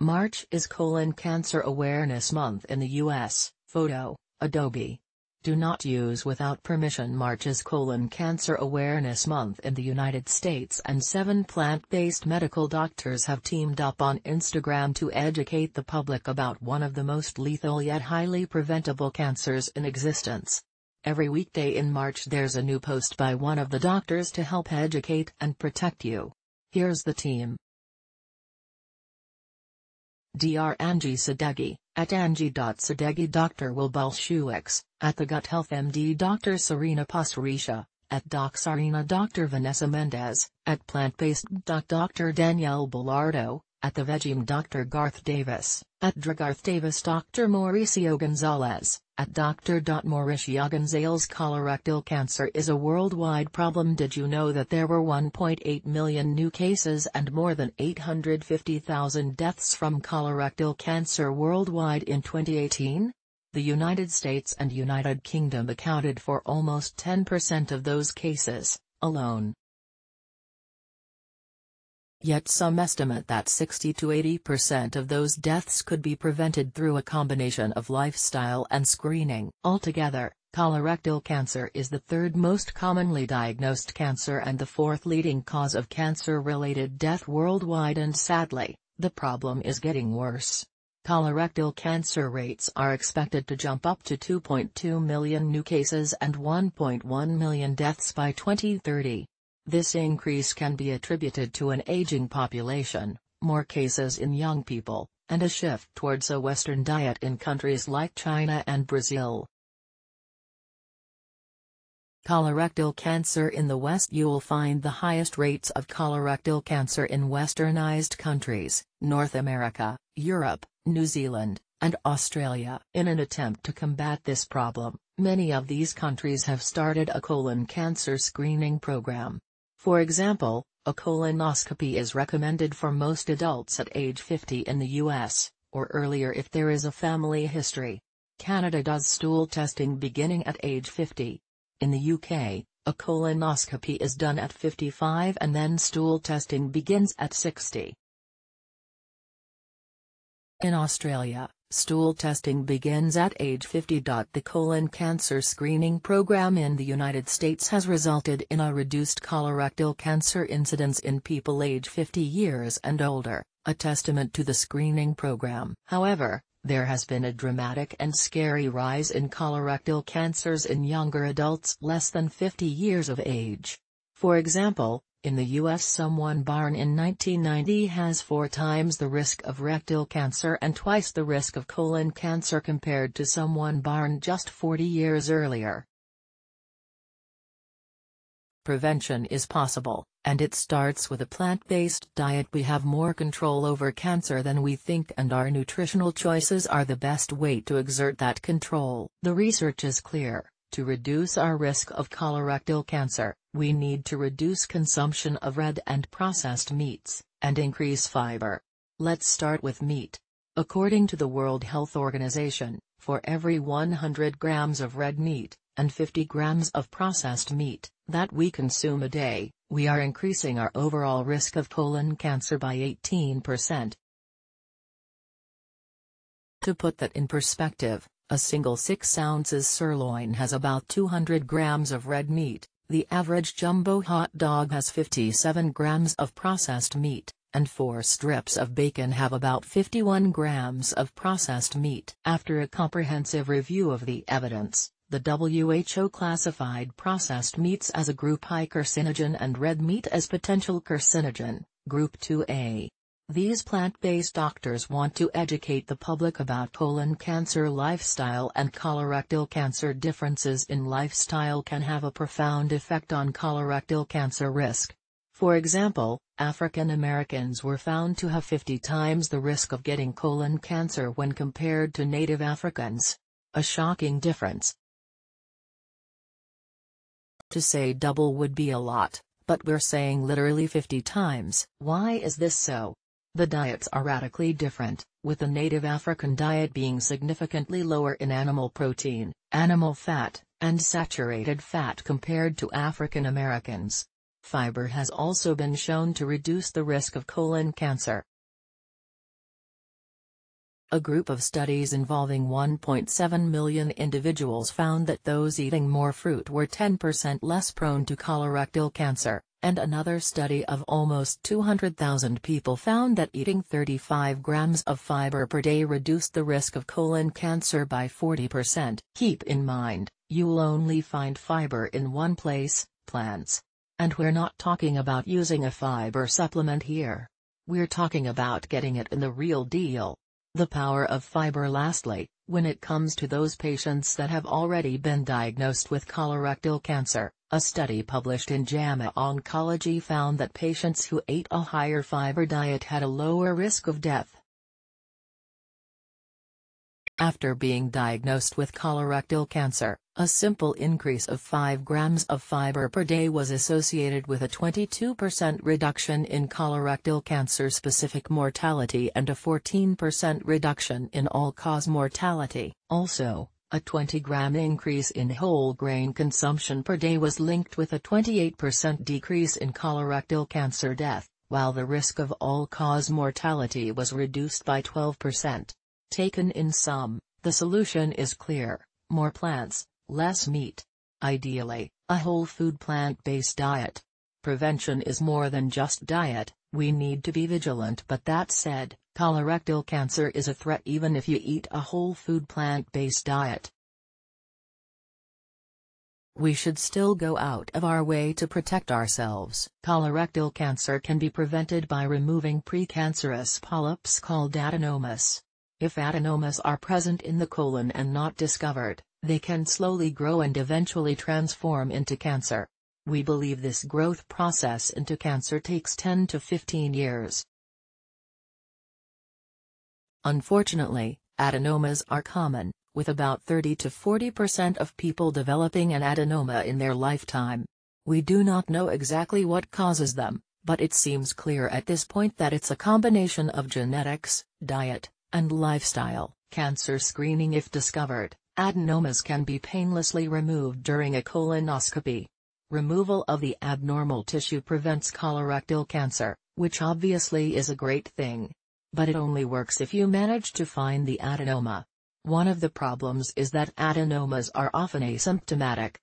March is Colon Cancer Awareness Month in the U.S., photo, Adobe. Do not use without permission. March is Colon Cancer Awareness Month in the United States, and 7 plant-based medical doctors have teamed up on Instagram to educate the public about one of the most lethal yet highly preventable cancers in existence. Every weekday in March there's a new post by one of the doctors to help educate and protect you. Here's the team. Dr. Angie Sadeghi, at Angie.Sadeghi, Dr. Will Bulshewicz, at The Gut Health MD, Dr. Serena Pasricha, at Doc Sarina, Dr. Vanessa Mendez, at Plant-Based Dr. Danielle Bellardo, at The Vegime, Dr. Garth Davis, at Dragarth Davis, Dr. Mauricio Gonzalez, at Dr. Mauricio Gonzalez. Colorectal cancer is a worldwide problem. Did you know that there were 1.8 million new cases and more than 850,000 deaths from colorectal cancer worldwide in 2018? The United States and United Kingdom accounted for almost 10% of those cases, alone. Yet some estimate that 60 to 80% of those deaths could be prevented through a combination of lifestyle and screening. Altogether, colorectal cancer is the 3rd most commonly diagnosed cancer and the 4th leading cause of cancer-related death worldwide, and sadly, the problem is getting worse. Colorectal cancer rates are expected to jump up to 2.2 million new cases and 1.1 million deaths by 2030. This increase can be attributed to an aging population, more cases in young people, and a shift towards a Western diet in countries like China and Brazil. Colorectal cancer in the West. You'll find the highest rates of colorectal cancer in westernized countries, North America, Europe, New Zealand, and Australia. In an attempt to combat this problem, many of these countries have started a colon cancer screening program. For example, a colonoscopy is recommended for most adults at age 50 in the US, or earlier if there is a family history. Canada does stool testing beginning at age 50. In the UK, a colonoscopy is done at 55 and then stool testing begins at 60. In Australia, stool testing begins at age 50. The colon cancer screening program in the United States has resulted in a reduced colorectal cancer incidence in people age 50 years and older, a testament to the screening program. However, there has been a dramatic and scary rise in colorectal cancers in younger adults less than 50 years of age. For example, in the U.S., someone born in 1990 has 4 times the risk of rectal cancer and twice the risk of colon cancer compared to someone born just 40 years earlier. Prevention is possible, and it starts with a plant-based diet. We have more control over cancer than we think, and our nutritional choices are the best way to exert that control. The research is clear. To reduce our risk of colorectal cancer, we need to reduce consumption of red and processed meats, and increase fiber. Let's start with meat. According to the World Health Organization, for every 100 grams of red meat, and 50 grams of processed meat, that we consume a day, we are increasing our overall risk of colon cancer by 18%. To put that in perspective, a single 6 ounces sirloin has about 200 grams of red meat, the average jumbo hot dog has 57 grams of processed meat, and 4 strips of bacon have about 51 grams of processed meat. After a comprehensive review of the evidence, the WHO classified processed meats as a Group I carcinogen and red meat as potential carcinogen, Group 2A. These plant-based doctors want to educate the public about colon cancer lifestyle and colorectal cancer. Differences in lifestyle can have a profound effect on colorectal cancer risk. For example, African Americans were found to have 50 times the risk of getting colon cancer when compared to native Africans. A shocking difference. To say double would be a lot, but we're saying literally 50 times. Why is this so? The diets are radically different, with the native African diet being significantly lower in animal protein, animal fat, and saturated fat compared to African Americans. Fiber has also been shown to reduce the risk of colon cancer. A group of studies involving 1.7 million individuals found that those eating more fruit were 10% less prone to colorectal cancer, and another study of almost 200,000 people found that eating 35 grams of fiber per day reduced the risk of colon cancer by 40%. Keep in mind, you'll only find fiber in one place, plants. And we're not talking about using a fiber supplement here. We're talking about getting it in the real deal. The power of fiber. Lastly, when it comes to those patients that have already been diagnosed with colorectal cancer, a study published in JAMA Oncology found that patients who ate a higher fiber diet had a lower risk of death. After being diagnosed with colorectal cancer, a simple increase of 5 grams of fiber per day was associated with a 22% reduction in colorectal cancer-specific mortality and a 14% reduction in all-cause mortality. Also, a 20-gram increase in whole grain consumption per day was linked with a 28% decrease in colorectal cancer death, while the risk of all-cause mortality was reduced by 12%. Taken in sum, the solution is clear: more plants, less meat. Ideally, a whole food plant-based diet. Prevention is more than just diet, we need to be vigilant. But that said, colorectal cancer is a threat even if you eat a whole food plant-based diet. We should still go out of our way to protect ourselves. Colorectal cancer can be prevented by removing precancerous polyps called adenomas. If adenomas are present in the colon and not discovered, they can slowly grow and eventually transform into cancer. We believe this growth process into cancer takes 10 to 15 years. Unfortunately, adenomas are common, with about 30 to 40% of people developing an adenoma in their lifetime. We do not know exactly what causes them, but it seems clear at this point that it's a combination of genetics, diet, and lifestyle. Cancer screening. If discovered, adenomas can be painlessly removed during a colonoscopy. Removal of the abnormal tissue prevents colorectal cancer, which obviously is a great thing. But it only works if you manage to find the adenoma. One of the problems is that adenomas are often asymptomatic.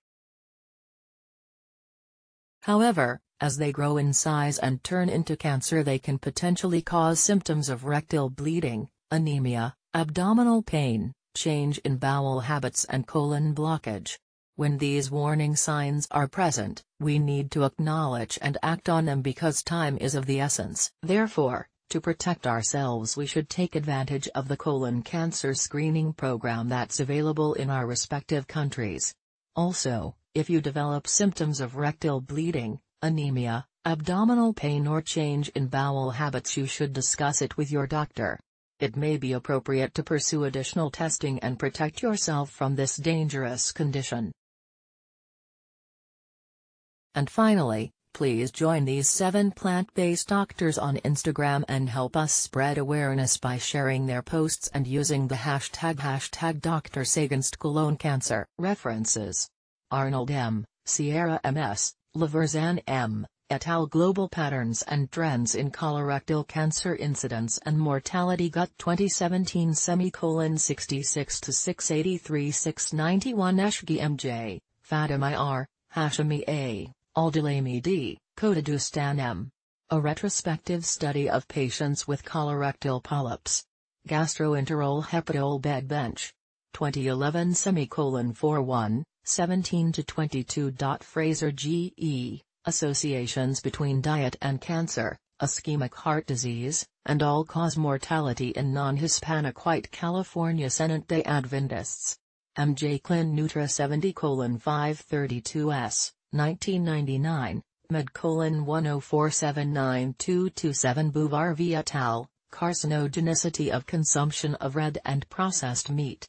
However, as they grow in size and turn into cancer, they can potentially cause symptoms of rectal bleeding, anemia, abdominal pain, change in bowel habits and colon blockage. When these warning signs are present, we need to acknowledge and act on them because time is of the essence. Therefore, to protect ourselves, we should take advantage of the colon cancer screening program that's available in our respective countries. Also, if you develop symptoms of rectal bleeding, anemia, abdominal pain or change in bowel habits, you should discuss it with your doctor. It may be appropriate to pursue additional testing and protect yourself from this dangerous condition. And finally, please join these 7 plant-based doctors on Instagram and help us spread awareness by sharing their posts and using the hashtag Dr. Against Colon Cancer. References: Arnold M., Sierra M.S., Laverzan M., et al. Global Patterns and Trends in Colorectal Cancer Incidence and Mortality Gut 2017 66 to 683 691 Eshgi M.J., Fatima R., Hashemi A., Aldilami D., Kodadustan M. A retrospective study of patients with colorectal polyps. Gastroenteral Hepatol Bed Bench. 2011 41, 17 to 22. Fraser G. E., Associations between Diet and Cancer, Ischemic Heart Disease, and All-Cause Mortality in Non-Hispanic White California Seventh-day Adventists. M.J. Clin Nutra 70:532s, 1999, Med: 104792227 Buvar v. et al., Carcinogenicity of Consumption of Red and Processed Meat.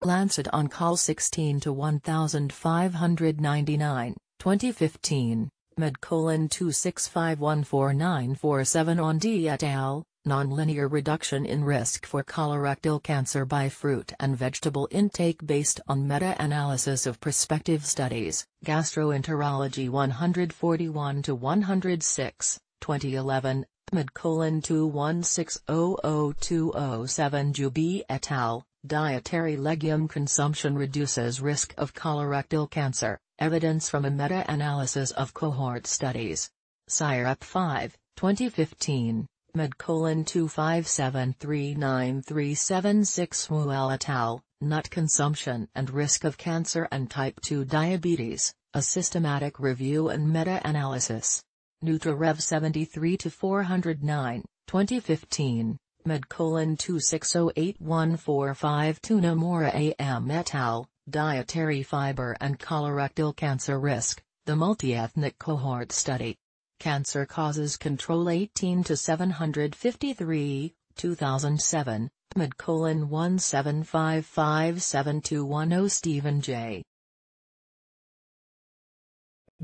Lancet Oncol 16 to 1599, 2015, Med: 265149447 on D et al., Nonlinear Reduction in Risk for Colorectal Cancer by Fruit and Vegetable Intake based on Meta-Analysis of Prospective Studies, Gastroenterology 141 to 106, 2011, mid:21600207 Juby et al., dietary legume consumption reduces risk of colorectal cancer, evidence from a meta-analysis of cohort studies. Syrup 5, 2015, mid:2573936 Muel et al., nut consumption and risk of cancer and type 2 diabetes, a systematic review and meta-analysis. NutriRev 73-409, 2015, mid:2608145 Nomura AM et al., dietary fiber and colorectal cancer risk, the multi-ethnic cohort study. Cancer causes control 18-753, 2007, mid:1755721 Stephen J.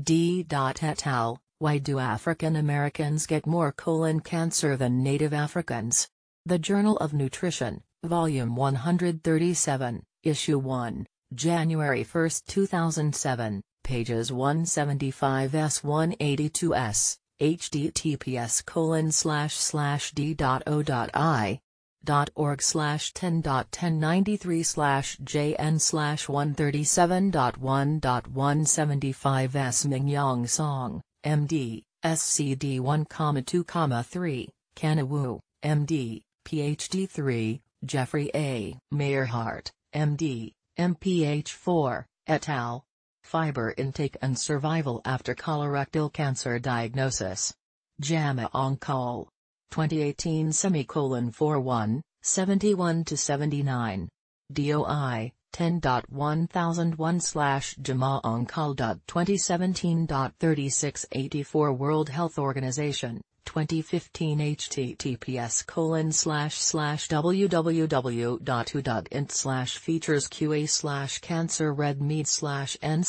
D. et al., Why do African Americans get more colon cancer than Native Africans? The Journal of Nutrition, Volume 137, Issue 1, January 1, 2007, pages 175s-182s, https://d.o.ai.org/10.1093/jn/137.1.175s Mingyong Song, MD, SCD 1,2,3, Kanawu, MD, PhD 3, Jeffrey A. Meyerhart, MD, MPH4, et al. Fiber intake and survival after colorectal cancer diagnosis. JAMA Oncol. 2018 /41, 71-79. DOI, 10.1001/JAMA-Oncol.2017.3684 World Health Organization, 2015 https://www.who.int/features/qa/cancer red meat/n/